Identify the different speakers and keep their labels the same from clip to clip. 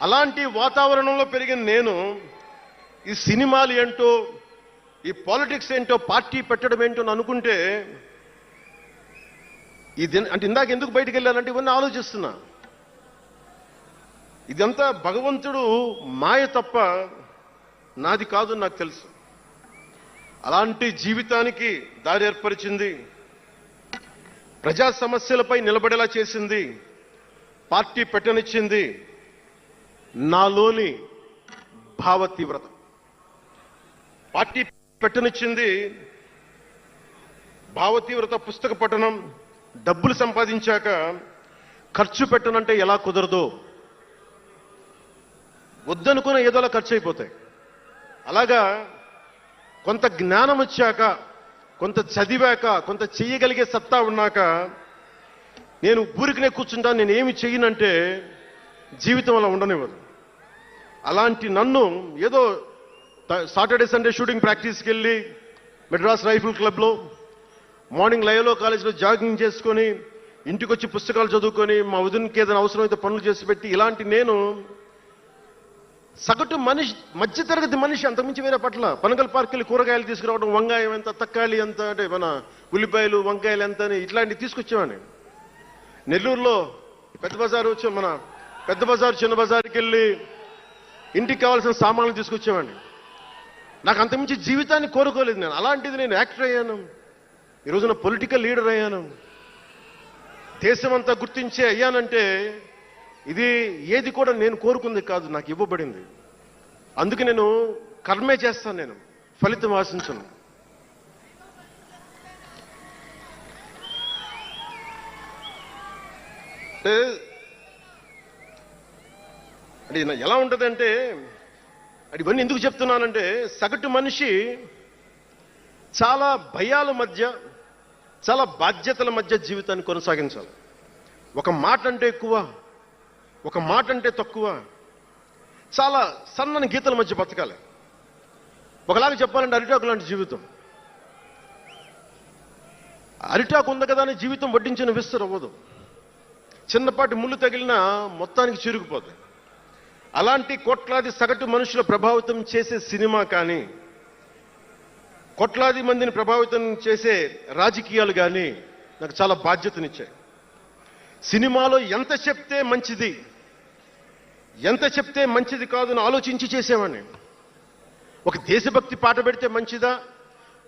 Speaker 1: అలాంటి వాతావరణంలో పెరిగిన నేను ఈ సినిమాలు ఏంటో, ఈ పాలిటిక్స్ ఏంటో, పార్టీ పెట్టడం ఏంటో అనుకుంటే ఇది అంటే ఇందాక ఎందుకు బయటికి వెళ్ళానంటే ఇవన్నీ ఆలోచిస్తున్నా. ఇదంతా భగవంతుడు మాయ తప్ప నాది కాదు నాకు తెలుసు. అలాంటి జీవితానికి దారి ఏర్పరిచింది, ప్రజా సమస్యలపై నిలబడేలా చేసింది, పార్టీ పెట్టనిచ్చింది నాలోని భావ తీవ్రత. పార్టీ పెట్టనిచ్చింది భావ తీవ్రత. పుస్తక పఠనం, డబ్బులు సంపాదించాక ఖర్చు పెట్టనంటే ఎలా కుదరదో, వద్దనుకున్న ఏదోలా ఖర్చు అయిపోతాయి. అలాగా కొంత జ్ఞానం వచ్చాక, కొంత చదివాక, కొంత చెయ్యగలిగే సత్తా ఉన్నాక నేను ఊరికనే కూర్చుంటాను, నేను ఏమి చెయ్యనంటే జీవితం అలా ఉండనివ్వదు. అలాంటి నన్ను ఏదో సాటర్డే సండే షూటింగ్ ప్రాక్టీస్కి వెళ్ళి మెడ్రాస్ రైఫిల్ క్లబ్లో, మార్నింగ్ లయోలా కాలేజీలో జాగింగ్ చేసుకొని, ఇంటికి వచ్చి పుస్తకాలు చదువుకొని, మా వదినకి ఏదైనా అవసరమైతే పనులు చేసి పెట్టి, ఇలాంటి నేను సగటు మనిషి, మధ్యతరగతి మనిషి, అంతకుమించి వేరే పట్ల. పనగల్ పార్క్ వెళ్ళి కూరగాయలు తీసుకురావడం, వంకాయ ఎంత, తక్కాలి ఎంత, అంటే మన ఉల్లిపాయలు వంకాయలు ఎంత అని ఇట్లాంటివి తీసుకొచ్చేవాడిని. నెల్లూరులో పెద్ద బజారు వచ్చి, మన పెద్ద బజారు చిన్న బజార్కి వెళ్ళి ఇంటికి కావాల్సిన సామాన్లు తీసుకొచ్చేవాడిని. నాకు అంతకుమించి జీవితాన్ని కోరుకోలేదు నేను. అలాంటిది నేను యాక్టర్ అయ్యాను, ఈ రోజున పొలిటికల్ లీడర్ అయ్యాను, దేశమంతా గుర్తించే అయ్యానంటే ఇది ఏది కూడా నేను కోరుకుంది కాదు, నాకు ఇవ్వబడింది. అందుకే నేను కర్మే చేస్తాను, నేను ఫలితం ఆశించను. అంటే ఎలా ఉంటుందంటే, ఇవన్నీ ఎందుకు చెప్తున్నానంటే, సగటు మనిషి చాలా భయాల మధ్య, చాలా బాధ్యతల మధ్య జీవితాన్ని కొనసాగించాలి. ఒక మాట అంటే ఎక్కువ, ఒక మాట అంటే తక్కువ, చాలా సన్నని గీతల మధ్య బతకాలి. ఒకలాగా చెప్పాలంటే అరిటాకు లాంటి జీవితం. అరిటాకు ఉంది కదా అని జీవితం వడ్డించిన విస్తరు అవ్వదు. చిన్నపాటి ముళ్ళు తగిలినా మొత్తానికి చిరుగుపోతుంది. అలాంటి కోట్లాది సగటు మనుషుల ప్రభావితం చేసే సినిమా కానీ, కోట్లాది మందిని ప్రభావితం చేసే రాజకీయాలు కానీ నాకు చాలా బాధ్యతనిచ్చాయి. సినిమాలో ఎంత చెప్తే మంచిది, ఎంత చెప్తే మంచిది కాదని ఆలోచించి చేసేవాడిని. ఒక దేశభక్తి పాట పెడితే మంచిదా,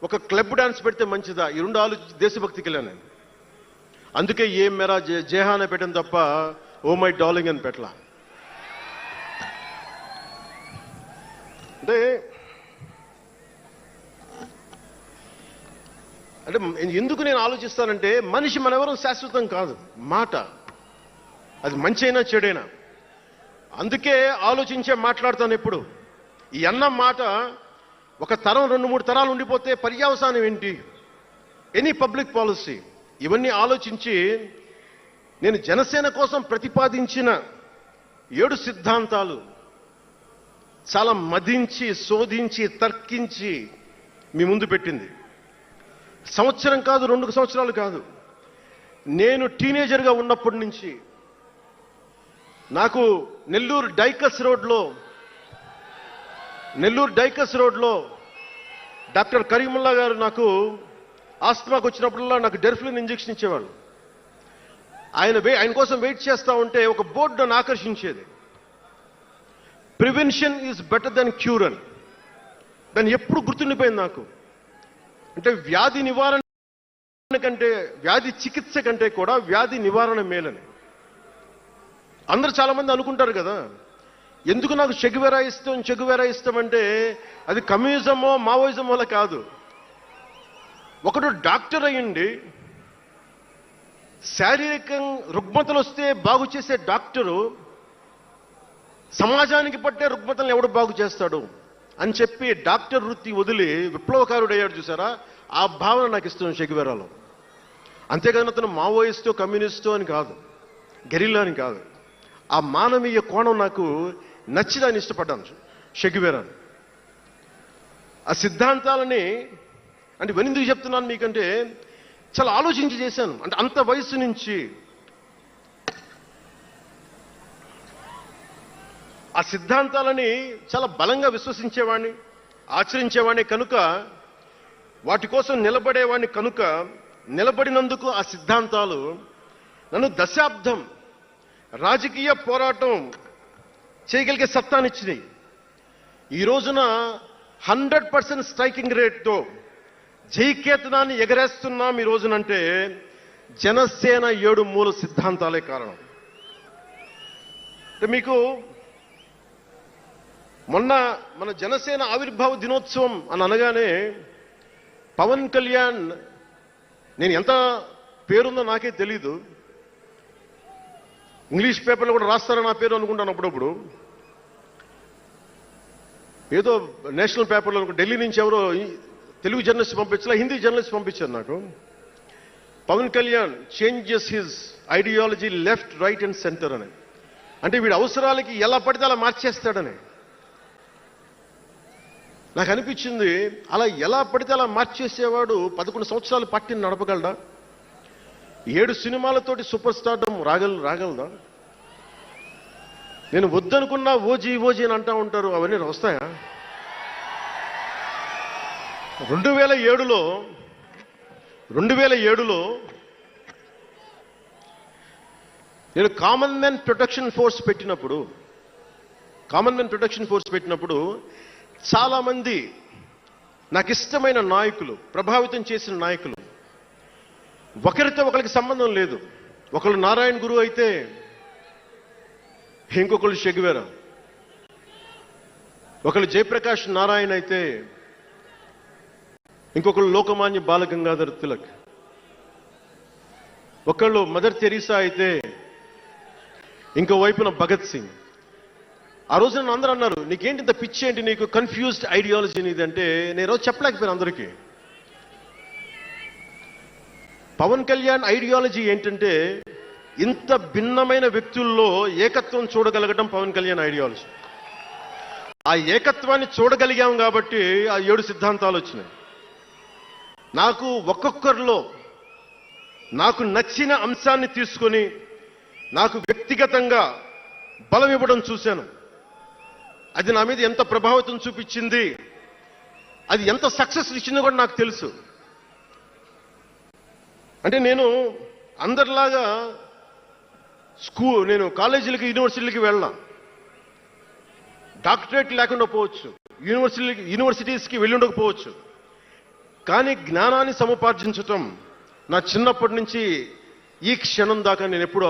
Speaker 1: ఒక క్లబ్ డాన్స్ పెడితే మంచిదా, ఈ రెండు ఆలోచించి దేశభక్తికి వెళ్ళాను నేను. అందుకే ఏ మేరా జేహానే పెట్టాను తప్ప ఓ మై డార్లింగ్ అని పెట్టలా. అంటే ఎందుకు నేను ఆలోచిస్తానంటే, మనిషి మనెవరం శాశ్వతం కాదు. మాట అది మంచి అయినా చెడైనా, అందుకే ఆలోచించే మాట్లాడతాను ఎప్పుడు. ఈ అన్న మాట ఒక తరం 2-3 తరాలు ఉండిపోతే పర్యవసానం ఏంటి, ఎనీ పబ్లిక్ పాలసీ, ఇవన్నీ ఆలోచించి నేను జనసేన కోసం ప్రతిపాదించిన 7 సిద్ధాంతాలు చాలా మదించి, శోధించి, తర్కించి మీ ముందు పెట్టింది. సంవత్సరం కాదు, 2 సంవత్సరాలు కాదు, నేను టీనేజర్గా ఉన్నప్పటి నుంచి నాకు నెల్లూరు డైకస్ రోడ్లో డాక్టర్ కరీముల్లా గారు నాకు ఆస్తమాకు వచ్చినప్పుడల్లా నాకు డెర్ఫ్లిన్ ఇంజెక్షన్ ఇచ్చేవాళ్ళు. ఆయన కోసం వెయిట్ చేస్తూ ఉంటే ఒక బోర్డు నన్ను ఆకర్షించేది, prevention is better than cure అని. దాన్ని ఎప్పుడు గుర్తుండిపోయింది నాకు. అంటే వ్యాధి నివారణ కంటే, వ్యాధి చికిత్స కంటే కూడా వ్యాధి నివారణ మేలని అందరూ చాలా మంది అనుకుంటారు కదా. ఎందుకు నాకు చెగువెరా ఇష్టం అంటే అది కమ్యూనిజమో మావోయిజమో కాదు. ఒకడు డాక్టర్ అయ్యండి, శారీరక రుగ్మతలు వస్తే బాగు చేసే డాక్టరు సమాజానికి పట్టే రుగ్మతలను ఎవడు బాగు చేస్తాడు అని చెప్పి డాక్టర్ వృత్తి వదిలి విప్లవకారుడు అయ్యాడు చూసారా, ఆ భావన నాకు ఇస్తుంది చెగువెరాలో. అంతేగాని అతను మావోయిస్టో కమ్యూనిస్టో అని కాదు, గెరిల్లా అని కాదు. ఆ మానవీయ కోణం నాకు నచ్చి దాన్ని ఇష్టపడ్డాను చెగువెరాని. ఆ సిద్ధాంతాలని అంటే ఎందుకు చెప్తున్నాను మీకంటే, చాలా ఆలోచించి చేశాను. అంటే అంత వయసు నుంచి ఆ సిద్ధాంతాలని చాలా బలంగా విశ్వసించేవాడిని, ఆచరించేవాడిని కనుక, వాటి కోసం నిలబడేవాడిని కనుక, నిలబడినందుకు ఆ సిద్ధాంతాలు నన్ను దశాబ్దం రాజకీయ పోరాటం చేయగలిగే సత్తానిచ్చినాయి. ఈ రోజున 100% స్ట్రైకింగ్ రేట్తో జైకేతనాన్ని ఎగరేస్తున్నాం ఈ రోజునంటే జనసేన 7 మూల సిద్ధాంతాలే కారణం. మీకు మొన్న మన జనసేన ఆవిర్భావ దినోత్సవం అని అనగానే పవన్ కళ్యాణ్, నేను ఎంత పేరుందో నాకే తెలీదు, ఇంగ్లీష్ పేపర్లో కూడా రాస్తారో నా పేరు అనుకుంటాను అప్పుడప్పుడు. ఏదో నేషనల్ పేపర్లో ఢిల్లీ నుంచి ఎవరో తెలుగు జర్నలిస్ట్ పంపించలే, హిందీ జర్నలిస్ట్ పంపించారు నాకు. Pawan Kalyan changes his ideology left, right and centre అని. అంటే వీడి అవసరాలకి ఎలా పడితే అలా మార్చేస్తాడని నాకు అనిపించింది. అలా ఎలా పడితే అలా మార్చేసేవాడు 11 సంవత్సరాలు పార్టీని నడపగలడా? 7 సినిమాలతోటి సూపర్ స్టార్డమ్ రాగలదా? నేను వద్దనుకున్నా ఓజీ అని అంటా ఉంటారు, అవన్నీ వస్తాయా? 2007లో నేను కామన్మెన్ ప్రొటెక్షన్ ఫోర్స్ పెట్టినప్పుడు చాలా మంది నాకు ఇష్టమైన నాయకులు, ప్రభావితం చేసిన నాయకులు, ఒకరితో ఒకరికి సంబంధం లేదు. ఒకళ్ళు నారాయణ గురు అయితే ఇంకొకళ్ళు షెగ్వేరా, ఒకళ్ళు జయప్రకాష్ నారాయణ అయితే ఇంకొకళ్ళు లోకమాన్య బాలగంగాధర్ తిలక్, ఒకళ్ళు మదర్ తెరీసా అయితే ఇంకో వైపున భగత్ సింగ్. ఆ రోజు నన్ను అందరూ అన్నారు, నీకేంటి ఇంత పిచ్చి, ఏంటి నీకు, కన్ఫ్యూజ్డ్ ఐడియాలజీ నీది అంటే నేను రోజు చెప్పలేకపోయాను అందరికీ. పవన్ కళ్యాణ్ ఐడియాలజీ ఏంటంటే ఇంత భిన్నమైన వ్యక్తుల్లో ఏకత్వం చూడగలగడం పవన్ కళ్యాణ్ ఐడియాలజీ. ఆ ఏకత్వాన్ని చూడగలిగాం కాబట్టి ఆ 7 సిద్ధాంతాలు వచ్చినాయి. నాకు ఒక్కొక్కరిలో నాకు నచ్చిన అంశాన్ని తీసుకొని నాకు వ్యక్తిగతంగా బలం ఇవ్వడం చూశాను. అది నా మీద ఎంత ప్రభావితం చూపించింది, అది ఎంత సక్సెస్ ఇచ్చిందో కూడా నాకు తెలుసు. అంటే నేను అందరిలాగా నేను కాలేజీలకి, యూనివర్సిటీలకి వెళ్ళా, డాక్టరేట్ లేకుండా పోవచ్చు, యూనివర్సిటీస్కి వెళ్ళి ఉండకపోవచ్చు, కానీ జ్ఞానాన్ని సముపార్జించటం నా చిన్నప్పటి నుంచి ఈ క్షణం దాకా నేను ఎప్పుడూ